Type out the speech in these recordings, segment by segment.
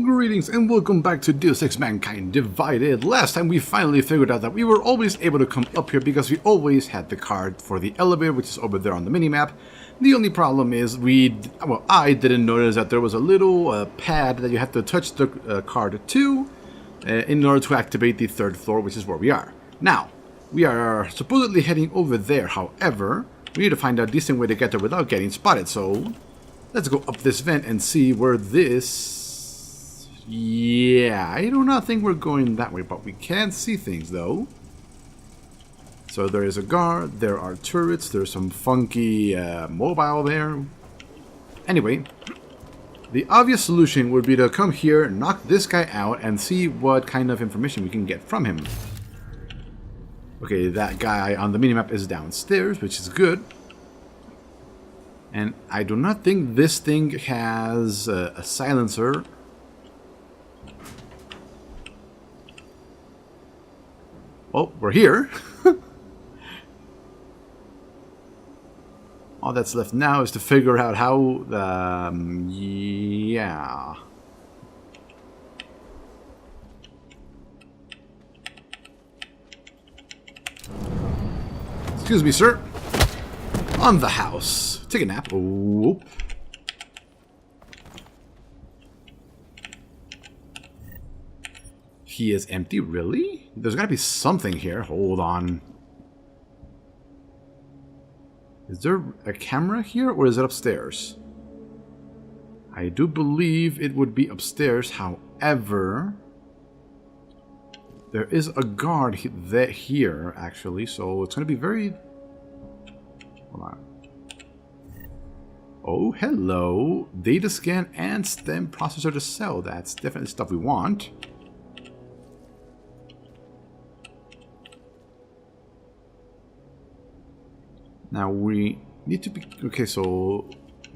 Greetings and welcome back to Deus Ex Mankind Divided. Last time we finally figured out that we were always able to come up here because we always had the card for the elevator, which is over there on the minimap. The only problem is I didn't notice that there was a little pad that you have to touch the card to in order to activate the third floor, which is where we are. Now, we are supposedly heading over there. However, we need to find a decent way to get there without getting spotted. So, let's go up this vent and see where this... Yeah, I do not think we're going that way, but we can see things, though. So there is a guard, there are turrets, there's some funky mobile there. Anyway, the obvious solution would be to come here, knock this guy out, and see what kind of information we can get from him. Okay, that guy on the minimap is downstairs, which is good. And I do not think this thing has a silencer. Well, we're here. All that's left now is to figure out how the... yeah. Excuse me, sir. On the house. Take a nap. Whoop. He is empty, really? There's gotta be something here. Hold on. Is there a camera here, or is it upstairs? I do believe it would be upstairs. However, there is a guard here, actually, so it's gonna be very... Hold on. Oh, hello. Data scan and stem processor to sell. That's definitely stuff we want. Now we need to be... Okay, so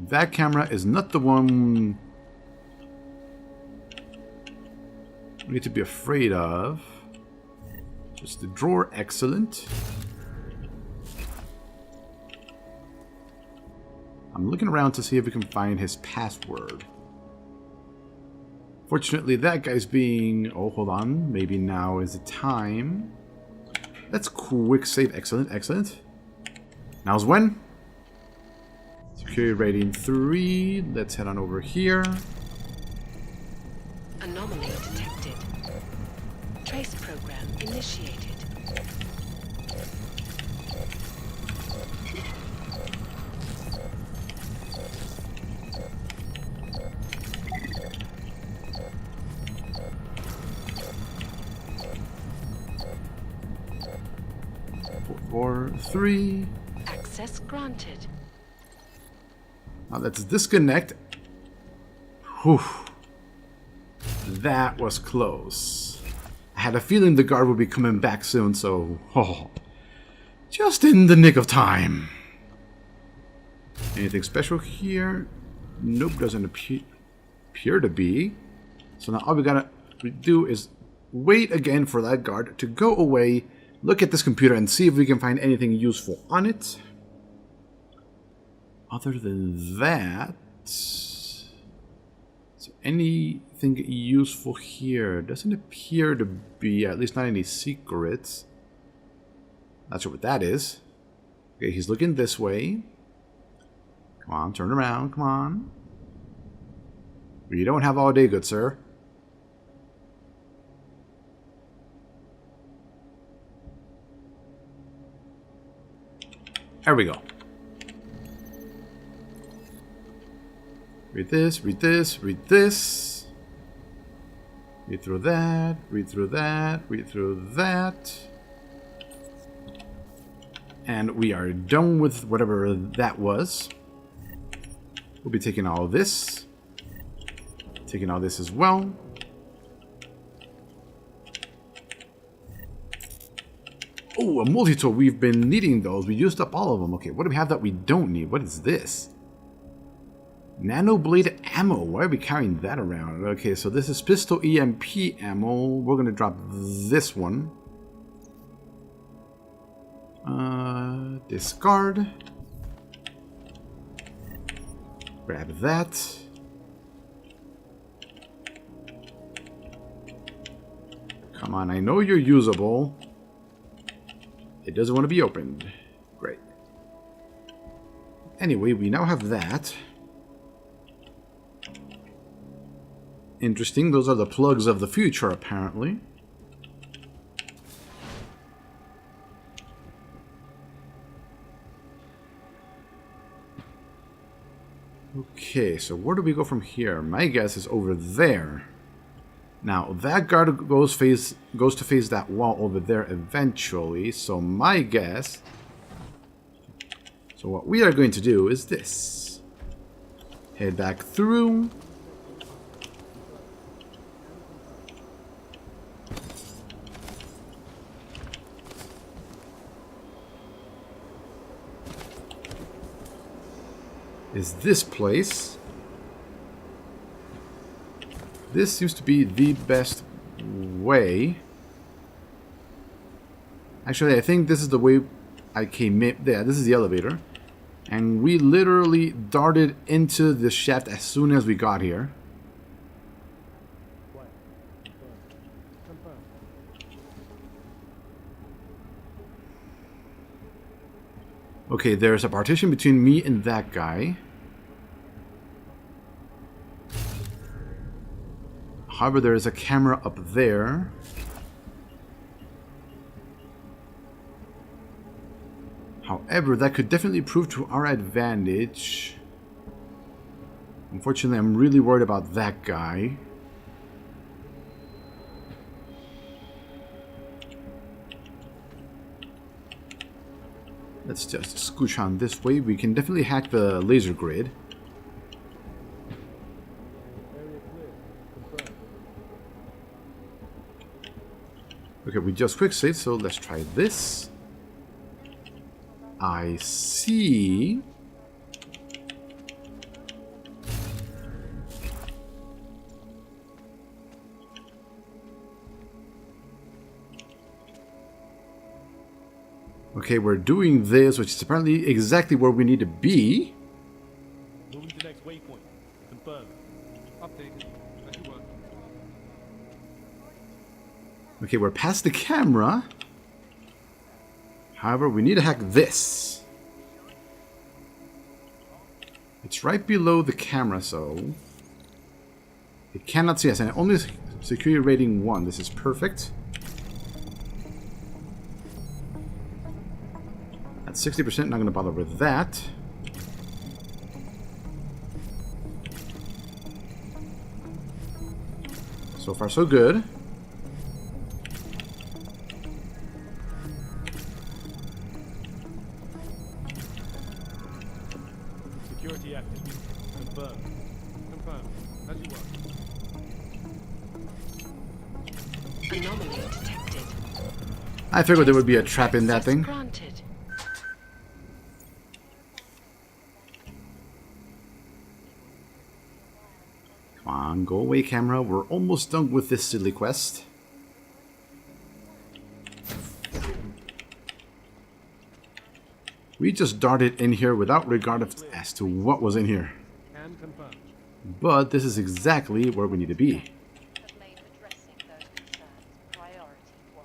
that camera is not the one we need to be afraid of. Just the drawer, excellent. I'm looking around to see if we can find his password. Fortunately, that guy's being... Oh, hold on. Maybe now is the time. Let's quick save. Excellent, excellent. Now's when? Security rating 3. Let's head on over here. Anomaly detected. Trace program initiated. Four, 3. Access granted. Now let's disconnect. Whew. That was close. I had a feeling the guard would be coming back soon, so... Oh, just in the nick of time. Anything special here? Nope, doesn't appear to be. So now all we gotta do is wait again for that guard to go away, look at this computer, and see if we can find anything useful on it. Other than that, is there anything useful here? Doesn't appear to be, at least not any secrets. Not sure what that is. Okay, he's looking this way. Come on, turn around, come on. We don't have all day, good sir. There we go. Read this, read this, read this. Read through that, read through that, read through that. And we are done with whatever that was. We'll be taking all of this. Taking all this as well. Oh, a multi-tool. We've been needing those. We used up all of them. Okay, what do we have that we don't need? What is this? Nano blade ammo. Why are we carrying that around? Okay, so this is pistol EMP ammo. We're going to drop this one. Discard. Grab that. Come on, I know you're usable. It doesn't want to be opened. Great. Anyway, we now have that. Interesting, those are the plugs of the future, apparently. Okay, so where do we go from here? My guess is over there. Now, that guard goes to face that wall over there eventually, so my guess... So what we are going to do is this. Head back through. Is this place. This seems to be the best way. Actually, I think this is the way I came in. Yeah, this is the elevator. And we literally darted into the shaft as soon as we got here. Okay, there's a partition between me and that guy. However, there is a camera up there. However, that could definitely prove to our advantage. Unfortunately, I'm really worried about that guy. Let's just scooch on this way. We can definitely hack the laser grid. Okay, we just quick save, so let's try this. I see. Okay, we're doing this, which is apparently exactly where we need to be. Moving to next waypoint. Confirmed. Updated. As you were. Okay, we're past the camera. However, we need to hack this. It's right below the camera, so it cannot see us. And only security rating 1. This is perfect. At 60%, not going to bother with that. So far, so good. Security active. Confirmed. Confirmed. As you were. Anomaly detected. I figured there would be a trap in that Access thing. Granted. Come on, go away, camera. We're almost done with this silly quest. We just darted in here without regard as to what was in here. Can confirm. But this is exactly where we need to be. Have made addressing those concerns priority one.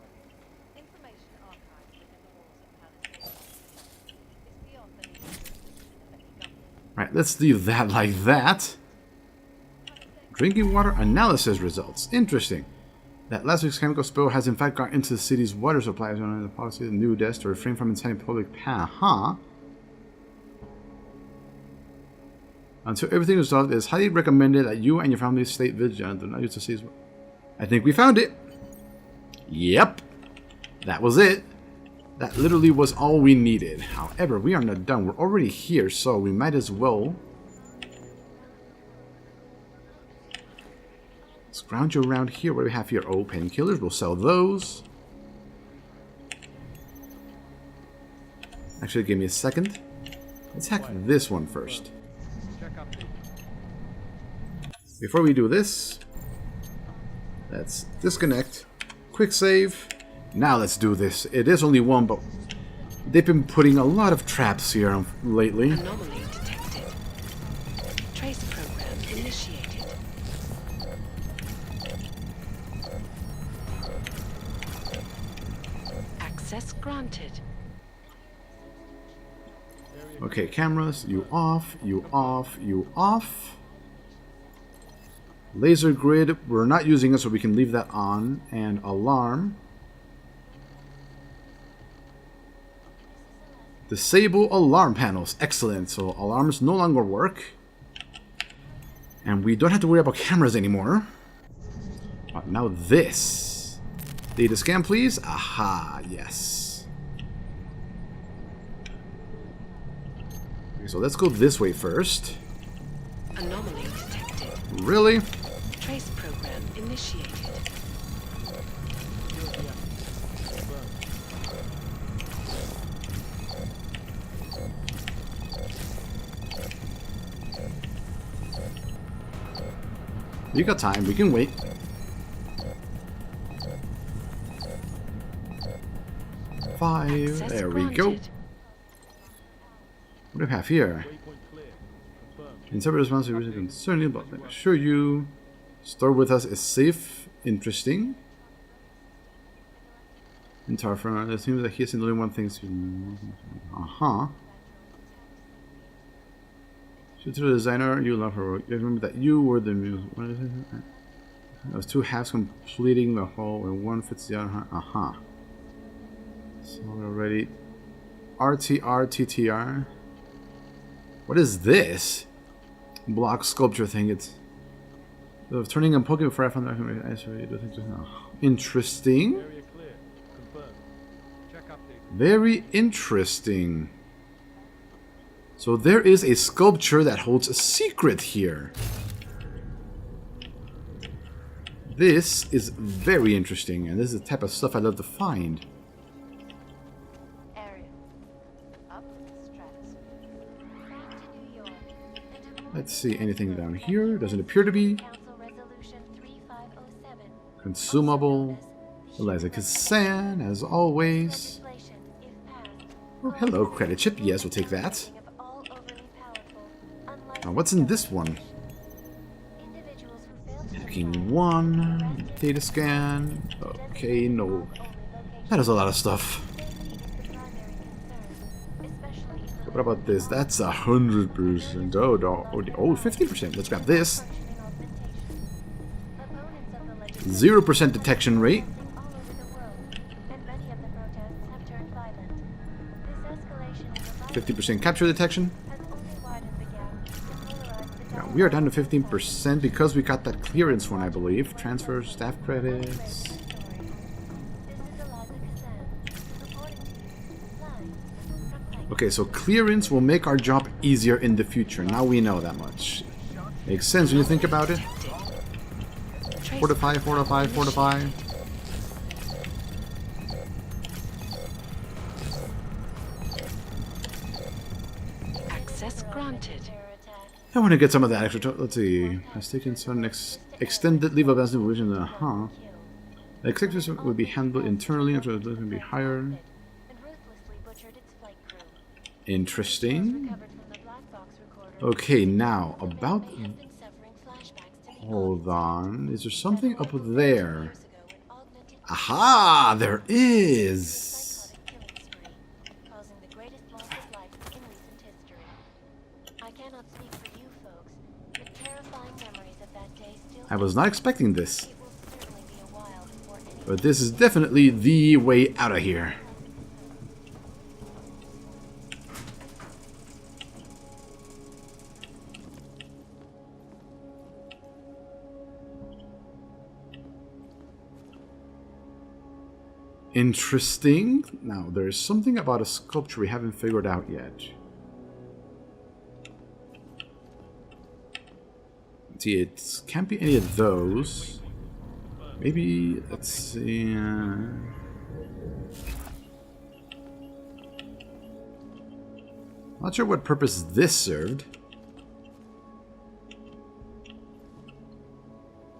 Information archived within the walls of Palace is beyond the need of independent government. Right, let's leave that like that. Drinking water analysis results. Interesting. That last week's chemical spill has in fact got into the city's water supply as one of the policy of the new desk to refrain from inciting public panic. Until everything is resolved, it is highly recommended that you and your family stay vigilant. Do not use the city's... I think we found it. Yep. That was it. That literally was all we needed. However, we are not done. We're already here, so we might as well scrounge around here. What do we have here? Oh, painkillers. We'll sell those. Actually, give me a second. Let's hack this one first. Check update. Before we do this, let's disconnect. Quick save. Now let's do this. It is only one, but they've been putting a lot of traps here lately. Anomaly detected. Trace program initiated. Access granted. Okay, cameras, you off, you off, you off. Laser grid, we're not using it, so we can leave that on. And alarm. Disable alarm panels. Excellent. So alarms no longer work. And we don't have to worry about cameras anymore. But now this. Data scan, please. Aha, yes. Okay, so let's go this way first. Anomaly detected. Really? Trace program initiated. You got time, we can wait. Five, Access there we granted. go. What do we have here? Waypoint clear. Confirmed. In several responses concerning, but let me assure you, store with us is safe, interesting. In Tarfron, it seems that he has only one thing to. To the designer, you love her. You remember that you were the music. What is it? Those two halves completing the whole, and one fits the other. So we're ready. RTR, TTR. What is this? Block sculpture thing. It's of turning a Pokemon for from the interesting. Area clear. Confirmed. Check update. Very interesting. So there is a sculpture that holds a secret here. This is very interesting, and this is the type of stuff I love to find. Area. Up in the stratosphere. Back to New York. Let's see, anything down here? Doesn't appear to be. Council Resolution 3507. Consumable. Eliza Kazan, as always. Legislation, if passed, Oh, hello, credit chip. Yes, we'll take that. of all overly powerful, Now, what's in this one? individuals who fail to Hacking 1. Data scan. Okay, no. That is a lot of stuff. What about this? That's 100%. Oh, no. Oh, 50%. Let's grab this. 0% detection rate. 50% capture detection. Now, we are down to 15% because we got that clearance one, I believe. Transfer staff credits. Okay, so clearance will make our job easier in the future. Now we know that much. Makes sense when you think about it. Trace Fortify, fortify, fortify. access granted. I want to get some of that extra. Let's see. Has taken some extended leave of absence provision. The executive would be handled internally, and would be higher. Interesting. Okay, now about. Hold on. Is there something up there? Aha! There is. I was not expecting this. But this is definitely the way out of here. Interesting. Now, there's something about a sculpture we haven't figured out yet. Let's see, it can't be any of those. Maybe, let's see. Not sure what purpose this served.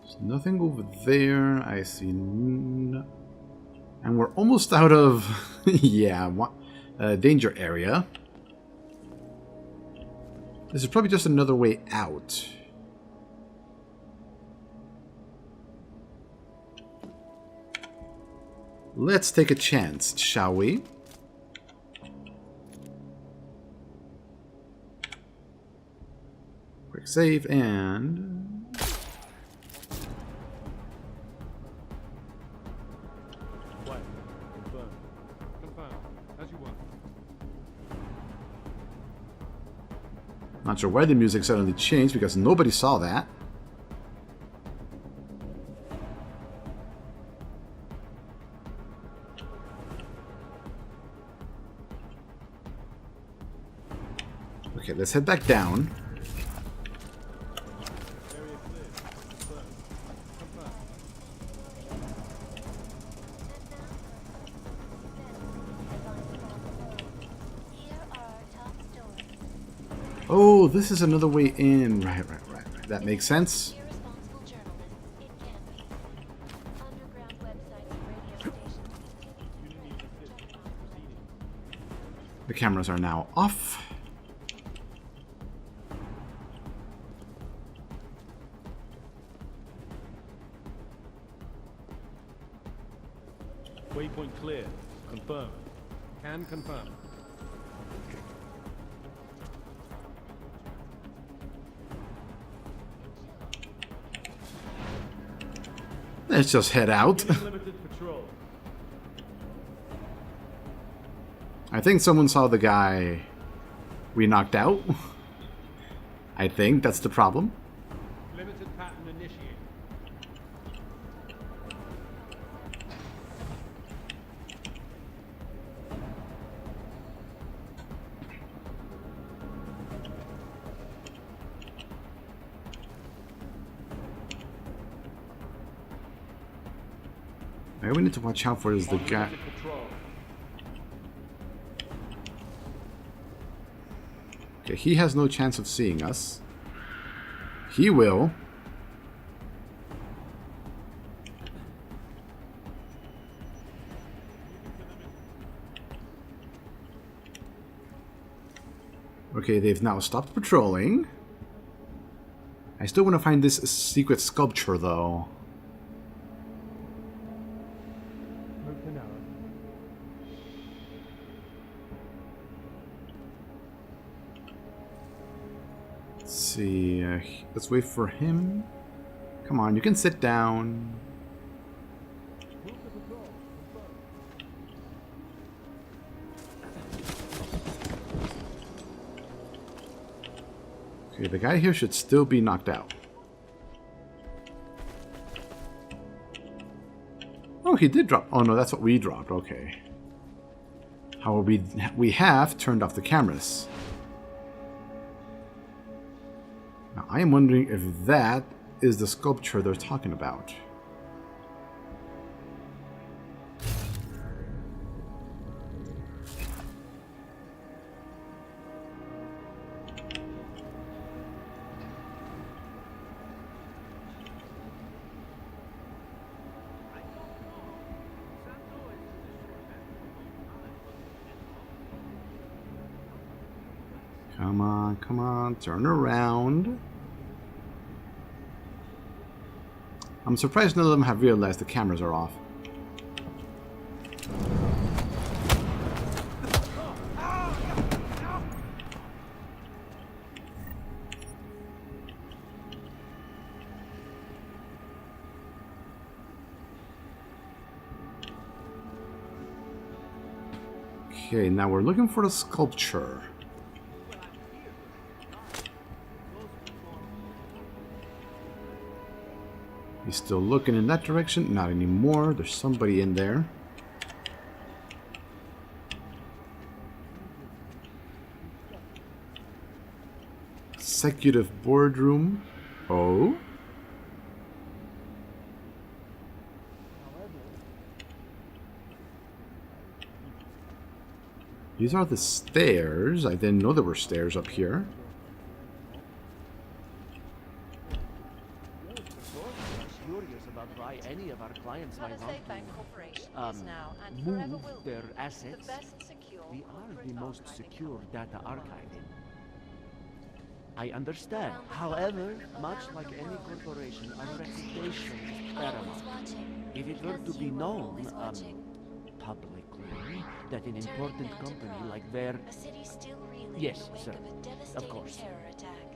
There's nothing over there. I see. And we're almost out of, yeah, danger area. This is probably just another way out. Let's take a chance, shall we? Quick save and... Quiet. Confirm. Confirm. As you want. Not sure why the music suddenly changed because nobody saw that. Okay, let's head back down. Area clear. Confirm. Confirm. Here are our top stories. Oh, this is another way in. Right. That makes sense. Irresponsible journalists, it can be. Underground websites and radio stations continue to Unity trace assist. channel Proceeding. The cameras are now off. Waypoint clear. Confirm. Can confirm. Let's just head out. Limited patrol. I think someone saw the guy we knocked out. I think that's the problem. Limited pattern initiated. Maybe we need to watch out for is the guy. Limited patrol. Okay, he has no chance of seeing us. He will. Okay, they've now stopped patrolling. I still want to find this secret sculpture, though. Open arrow. Let's see. Let's wait for him. Come on, you can sit down. Move to patrol. Confirm. Okay, the guy here should still be knocked out. Oh, he did drop. Oh no, that's what we dropped. Okay. How we have turned off the cameras. Now, I am wondering if that is the sculpture they're talking about. Come on, turn around. I'm surprised none of them have realized the cameras are off. Okay, now we're looking for the sculpture. He's still looking in that direction. Not anymore. There's somebody in there. Executive boardroom. Oh? These are the stairs. I didn't know there were stairs up here. Curious about why any of our clients might Palisade want Bank to Corporation is now and move forever will be their the assets. best secure We are corporate the most archiving secure company data in the world. archiving. I understand. However, much like any corporation, our reputation is paramount. If it were to be known, publicly that an important company like their... A city still reeling Yes, in the wake sir. of a Of devastating course. terror attack.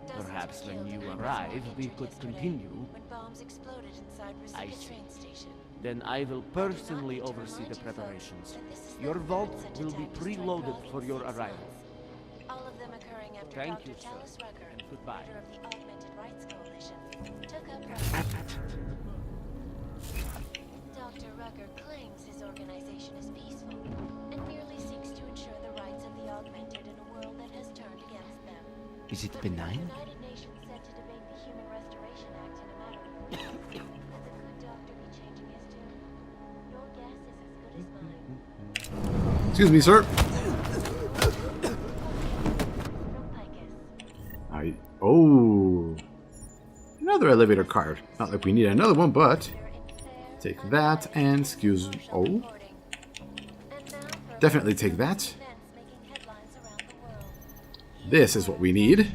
Dozens Perhaps were when killed you in a arrive, mass we hatred could yesterday continue. when bombs exploded inside I Rosita see. train station. Then I will I do not personally need to oversee remind the you folks preparations. that this is the Your third vault such will be attack to strike preloaded Prague for in your 6 arrival. months. All of them occurring after Thank Dr. you, sir. Talis Rucker, And goodbye. leader of the Augmented Rights Coalition, took up Russia. Dr. Rucker claims his organization is peaceful and merely seeks to ensure the rights of the augmented in a world that has turned against them. Is it But benign? the United Nations said to debate the Human Restoration Act in a matter of weeks. Could the good doctor be changing his tune? Your guess is as good as mine. Excuse me, sir. From Picus. Oh. Another elevator card. Not like we need another one, but You're in fair, take that and excuse. impartial Oh, reporting. And now for definitely take that. events making headlines around the world. This is what we need.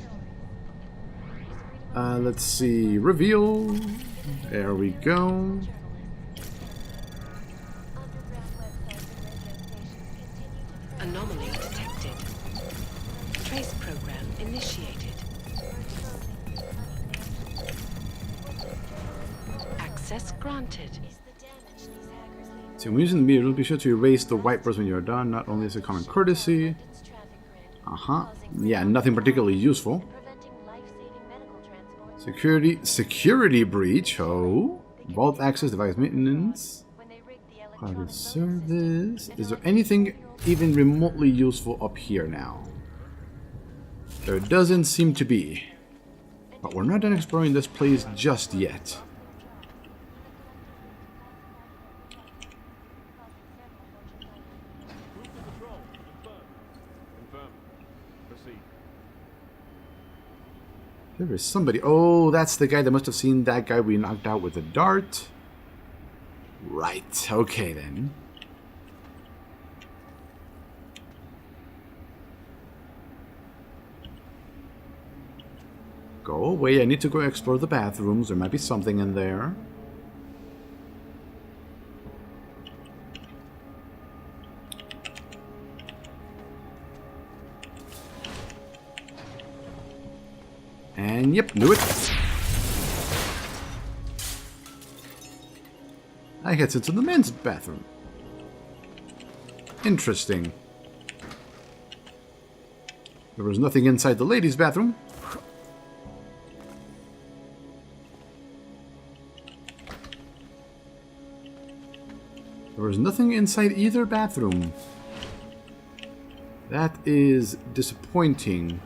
Let's see. Reveal. There we go. Anomaly detected. Trace program initiated. Access granted. So when using the mirror, be sure to erase the wipers when you're done. Not only is it common courtesy. Yeah, nothing particularly useful. Security breach. Oh. Vault access, device maintenance. Cloud service. Is there anything even remotely useful up here now? There doesn't seem to be. But we're not done exploring this place just yet. Move to control. Confirm. Confirm. Proceed. There is somebody. Oh, that's the guy that must have seen that guy we knocked out with a dart. Right. Okay, then. Go away. I need to go explore the bathrooms. There might be something in there. And yep, knew it. I heads into the men's bathroom. Interesting. There was nothing inside the ladies' bathroom. There was nothing inside either bathroom. That is disappointing.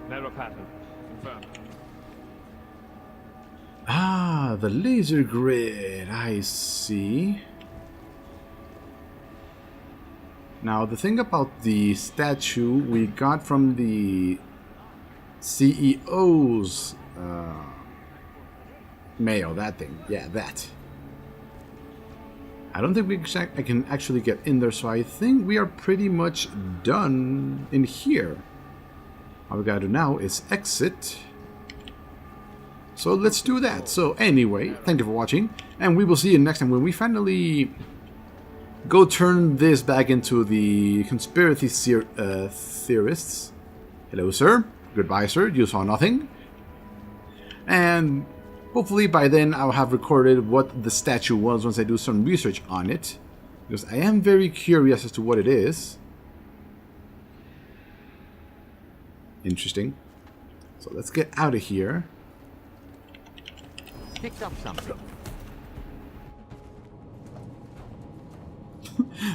Narrow pattern. Confirm. Ah, the laser grid. I see. Now, the thing about the statue we got from the CEO's mail, that thing. Yeah, that. I don't think I can actually get in there, so I think we are pretty much done in here. All we gotta do now is exit. So let's do that. So anyway, thank you for watching, and we will see you next time when we finally go turn this back into the conspiracy theorists. Hello, sir. Goodbye, sir. You saw nothing. And hopefully by then I'll have recorded what the statue was once I do some research on it, because I am very curious as to what it is. Interesting. So let's get out of here. Picked up something.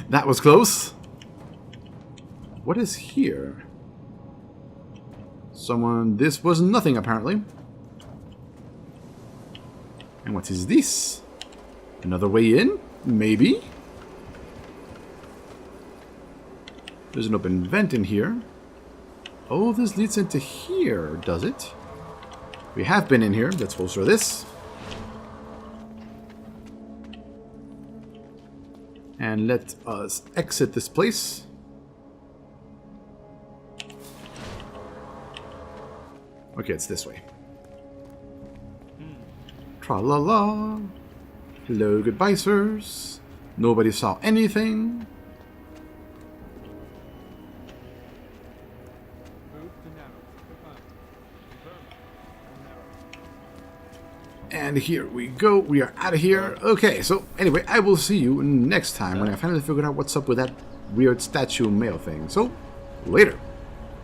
That was close. What is here? Someone... This was nothing, apparently. And what is this? Another way in? Maybe? There's an open vent in here. Oh, this leads into here, does it? We have been in here. Let's holster this. And let us exit this place. Okay, it's this way. Tra-la-la. Hello, goodbye, sirs. Nobody saw anything. Move to narrow. Confirm. Confirm. Narrow. And here we go. We are out of here. Okay, so anyway, I will see you next time when I finally figure out what's up with that weird statue mail thing. So, later.